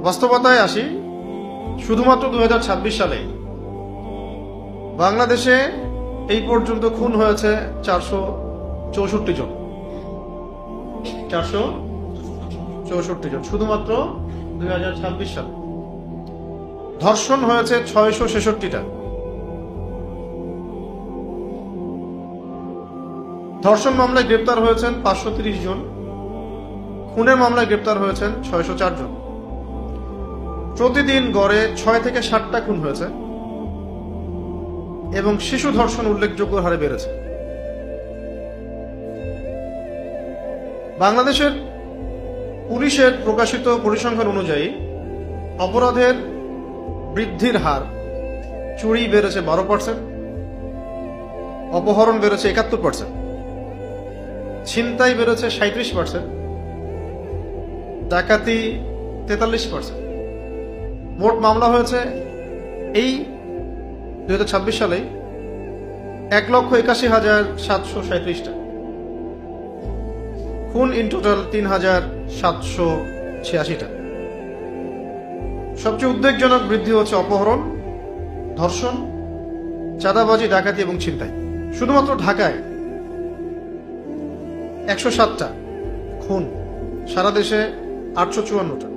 বাস্তবতায় আসি, শুধুমাত্র 2026 সালে বাংলাদেশে এই পর্যন্ত খুন হয়েছে 464 জন। 464 জন শুধুমাত্র 2026 সালে। ধর্ষণ হয়েছে 666টা। ধর্ষণ মামলায় গ্রেপ্তার হয়েছেন 530 জন। খুনের মামলায় গ্রেপ্তার হয়েছেন 604 জন। প্রতিদিন গড়ে 6 থেকে 7টা খুন হয়েছে এবং শিশু ধর্ষণ উল্লেখযোগ্য হারে বেড়েছে। বাংলাদেশের পুলিশের প্রকাশিত পরিসংখ্যান অনুযায়ী অপরাধের বৃদ্ধির হার: চুরি বেড়েছে 12%, অপহরণ বেড়েছে 71%, ছিনতাই বেড়েছে 37%, ডাকাতি 43%। মোট মামলা হয়েছে এই 2026 সালে 1,81,737টা। খুন ইন টোটাল 3,786টা। সবচেয়ে উদ্বেগজনক বৃদ্ধি হচ্ছে অপহরণ, ধর্ষণ, চাঁদাবাজি, ডাকাতি এবং ছিনতাই। শুধুমাত্র ঢাকায় 107টা খুন, সারা দেশে 854টা।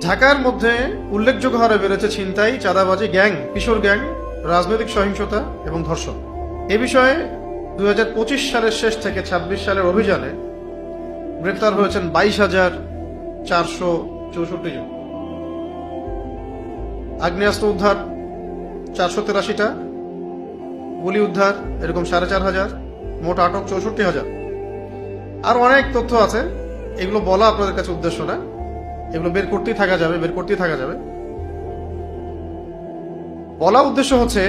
ঢাকার মধ্যে উল্লেখযোগ্য হারে বেড়েছে ছিনতাই, চাঁদাবাজি, গ্যাং, কিশোর গ্যাং, রাজনৈতিক সহিংসতা এবং ধর্ষণ। এ বিষয়ে 2025 সালের শেষ থেকে 26 সালের অভিযানে গ্রেপ্তার হয়েছেন 22,464 জন। আগ্নেয়াস্ত্র উদ্ধার 483টা, গুলি উদ্ধার এরকম 4,500, মোট আটক 64,000। আর অনেক তথ্য আছে, এগুলো বলা আপনাদের কাছে উদ্দেশ্য না, এগুলো বের করতেই থাকা যাবে। বলা উদ্দেশ্য হচ্ছে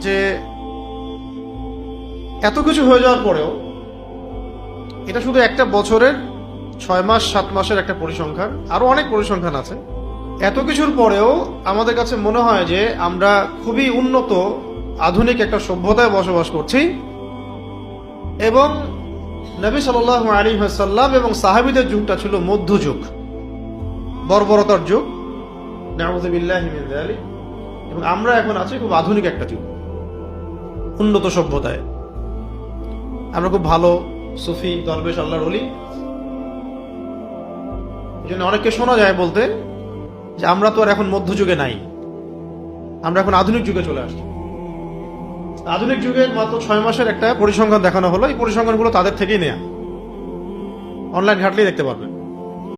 যে এত কিছু হয়ে যাওয়ার পরেও এটা শুধু একটা বছরের 6 মাস 7 মাসের একটা পরিসংখ্যান, আরো অনেক পরিসংখ্যান আছে। এত কিছুর পরেও আমাদের কাছে মনে হয় যে আমরা খুবই উন্নত আধুনিক একটা সভ্যতায় বসবাস করছি এবং নবী সাল্লাল্লাহু আলাইহি ওয়াসাল্লাম এবং সাহাবীদের যুগটা ছিল মধ্যযুগ, বর্বরতার যুগ, নাউযু বিল্লাহি মিন যালিক। এবং আমরা এখন আছি খুব আধুনিক একটা যুগ, উন্নত সভ্যতায়। আমরা খুব ভালো সুফি, দরবেশ, আল্লাহর ওলি। এই জন্য অনেককে শোনা যায় বলতে যে আমরা তো আর এখন মধ্যযুগে নাই, আমরা এখন আধুনিক যুগে চলে আসছি। আধুনিক যুগের মাত্র 6 মাসের একটা পরিসংখ্যান দেখানো হলো। এই পরিসংখ্যানগুলো তাদের থেকেই নেয়া, অনলাইন ঘাটলেই দেখতে পারবেন।